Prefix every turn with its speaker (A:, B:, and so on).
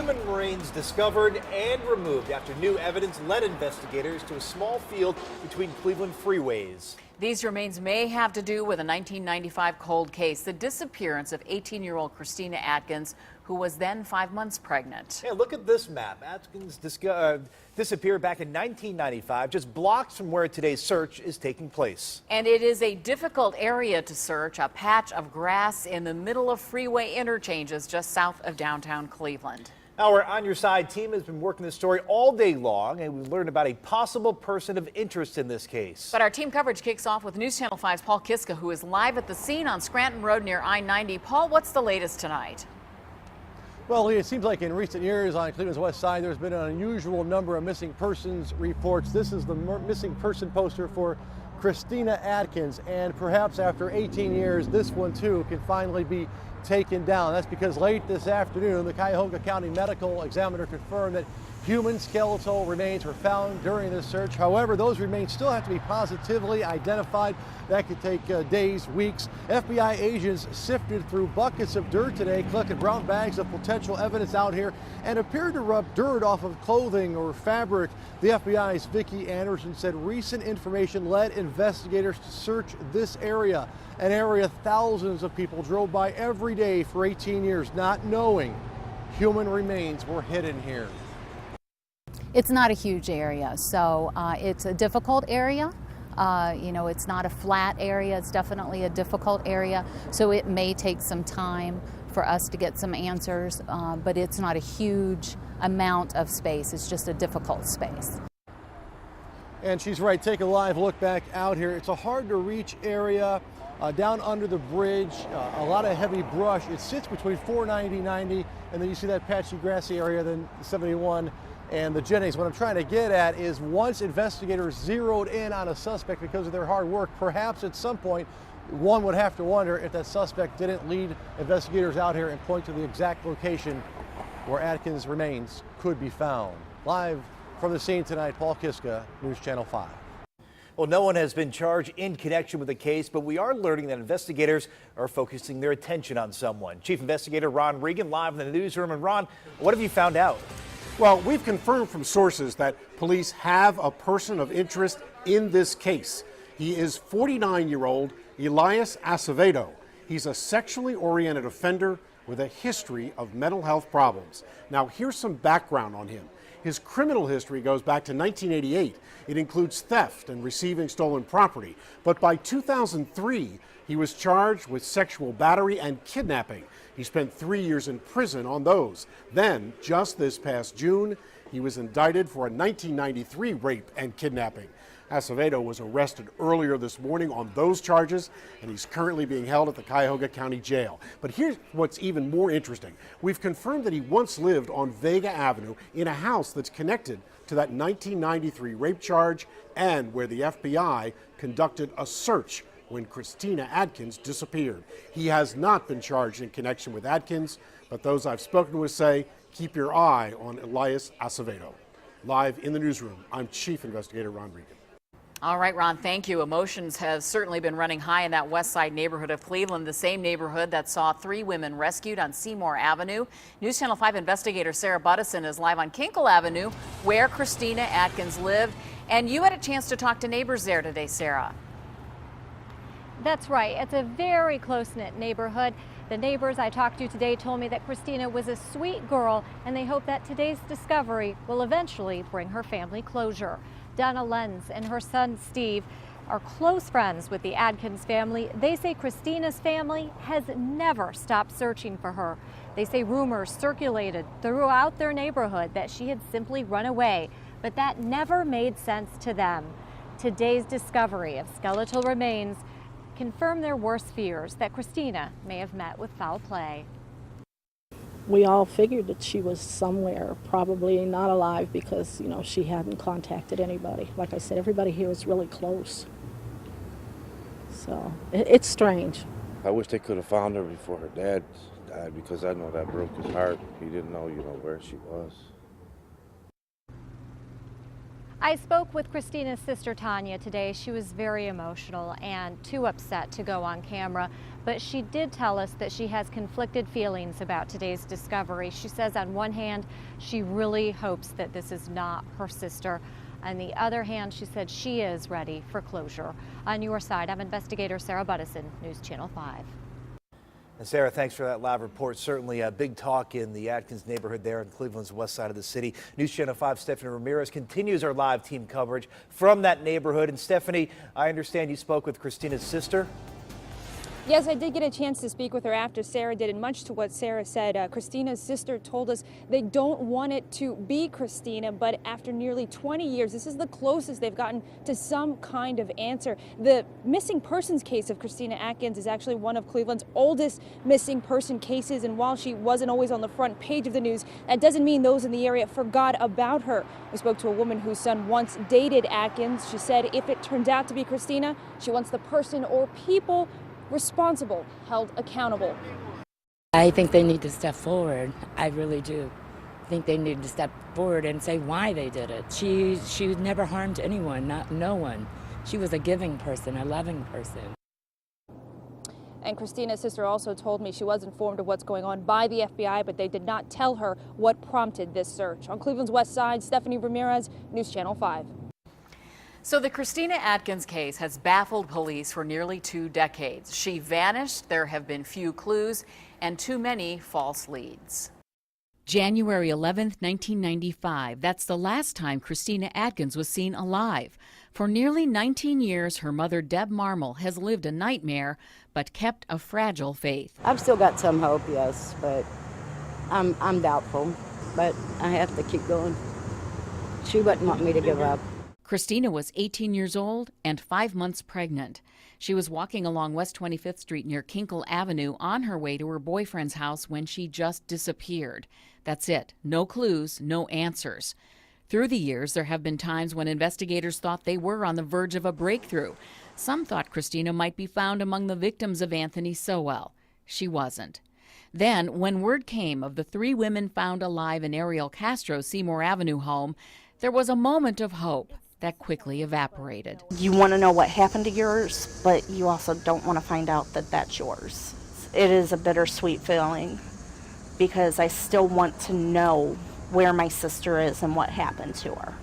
A: human remains discovered and removed after new evidence led investigators to a small field between Cleveland freeways.
B: These remains may have to do with a 1995 cold case, the disappearance of 18-year-old Christina Adkins, who was then 5 months pregnant.
A: Hey, look at this map. Adkins disappeared back in 1995, just blocks from where today's search is taking place.
B: And it is a difficult area to search, a patch of grass in the middle of freeway interchanges just south of downtown Cleveland.
A: Our On Your Side team has been working this story all day long, and we've learned about a possible person of interest in this case.
B: But our team coverage kicks off with News Channel 5's Paul Kiska, who is live at the scene on Scranton Road near I-90. Paul, what's the latest tonight?
C: Well, Lee, it seems like in recent years on Cleveland's west side, there's been an unusual number of missing persons reports. This is the missing person poster for Christina Adkins, and perhaps after 18 years, this one too can finally be taken down. That's because late this afternoon, the Cuyahoga County Medical Examiner confirmed that human skeletal remains were found during this search. However, those remains still have to be positively identified. That could take days, weeks. FBI agents sifted through buckets of dirt today, collected brown bags of potential evidence out here, and appeared to rub dirt off of clothing or fabric. The FBI's Vicki Anderson said recent information led investigators to search this area, an area thousands of people drove by every day for 18 years, not knowing human remains were hidden here.
D: It's not a huge area, so it's a difficult area. It's not a flat area. It's definitely a difficult area, so it may take some time for us to get some answers, but it's not a huge amount of space. It's just a difficult space.
C: And she's right. Take a live look back out here. It's a hard to reach area down under the bridge, a lot of heavy brush. It sits between 490, 90, and then you see that patchy grassy area, then 71 and the Jennings. What I'm trying to get at is once investigators zeroed in on a suspect because of their hard work, perhaps at some point one would have to wonder if that suspect didn't lead investigators out here and point to the exact location where Adkins' remains could be found. Live from the scene tonight, Paul Kiska, News Channel 5.
A: Well, no one has been charged in connection with the case, but we are learning that investigators are focusing their attention on someone. Chief Investigator Ron Regan live in the newsroom. And Ron, what have you found out?
E: Well, we've confirmed from sources that police have a person of interest in this case. He is 49-year-old Elias Acevedo. He's a sexually oriented offender with a history of mental health problems. Now, here's some background on him. His criminal history goes back to 1988. It includes theft and receiving stolen property. But by 2003, he was charged with sexual battery and kidnapping. He spent 3 years in prison on those. Then, just this past June, he was indicted for a 1993 rape and kidnapping. Acevedo was arrested earlier this morning on those charges, and he's currently being held at the Cuyahoga County Jail. But here's what's even more interesting. We've confirmed that he once lived on Vega Avenue in a house that's connected to that 1993 rape charge and where the FBI conducted a search when Christina Adkins disappeared. He has not been charged in connection with Adkins, but those I've spoken with say, keep your eye on Elias Acevedo. Live in the newsroom, I'm Chief Investigator Ron Regan.
B: All right, Ron, thank you. Emotions have certainly been running high in that west side neighborhood of Cleveland, the same neighborhood that saw 3 women rescued on Seymour Avenue. News Channel 5 investigator Sarah Buttison is live on Kinkle Avenue, where Christina Adkins lived. And you had a chance to talk to neighbors there today, Sarah.
F: That's right. It's a very close-knit neighborhood. The neighbors I talked to today told me that Christina was a sweet girl, and they hope that today's discovery will eventually bring her family closure. Donna Lenz and her son Steve are close friends with the Adkins family. They say Christina's family has never stopped searching for her. They say rumors circulated throughout their neighborhood that she had simply run away, but that never made sense to them. Today's discovery of skeletal remains confirm their worst fears that Christina may have met with foul play.
G: We all figured that she was somewhere, probably not alive because, she hadn't contacted anybody. Like I said, everybody here is really close. So it's strange.
H: I wish they could have found her before her dad died because I know that broke his heart. He didn't know, where she was.
F: I spoke with Christina's sister Tanya today. She was very emotional and too upset to go on camera, But she did tell us that she has conflicted feelings about today's discovery. She says on one hand, she really hopes that this is not her sister. On the other hand, she said she is ready for closure. On your side, I'm investigator Sarah Buttison, News Channel 5.
A: And Sarah, thanks for that live report. Certainly a big talk in the Adkins neighborhood there in Cleveland's west side of the city. News Channel 5's Stephanie Ramirez continues our live team coverage from that neighborhood. And Stephanie, I understand you spoke with Christina's sister.
I: Yes, I did get a chance to speak with her after Sarah did, and much to what Sarah said, Christina's sister told us they don't want it to be Christina, but after nearly 20 years, this is the closest they've gotten to some kind of answer. The missing persons case of Christina Adkins is actually one of Cleveland's oldest missing person cases, and while she wasn't always on the front page of the news, that doesn't mean those in the area forgot about her. We spoke to a woman whose son once dated Adkins. She said if it turns out to be Christina, she wants the person or people responsible held accountable.
J: I think they need to step forward. I really do. I think they need to step forward and say why they did it. She never harmed anyone, no one. She was a giving person, a loving person.
I: And Christina's sister also told me she was informed of what's going on by the FBI, but they did not tell her what prompted this search. On Cleveland's west side, Stephanie Ramirez, News Channel 5.
B: So the Christina Adkins case has baffled police for nearly 2 decades. She vanished, there have been few clues, and too many false leads. January 11th, 1995. That's the last time Christina Adkins was seen alive. For nearly 19 years, her mother, Deb Marmel, has lived a nightmare, but kept a fragile faith.
K: I've still got some hope, yes, but I'm doubtful. But I have to keep going. She wouldn't want me to give up.
B: Christina was 18 years old and 5 months pregnant. She was walking along West 25th Street near Kinkle Avenue on her way to her boyfriend's house when she just disappeared. That's it. No clues, no answers. Through the years, there have been times when investigators thought they were on the verge of a breakthrough. Some thought Christina might be found among the victims of Anthony Sowell. She wasn't. Then, when word came of the 3 women found alive in Ariel Castro's Seymour Avenue home, there was a moment of hope that quickly evaporated.
L: You want to know what happened to yours, but you also don't want to find out that that's yours. It is a bittersweet feeling because I still want to know where my sister is and what happened to her.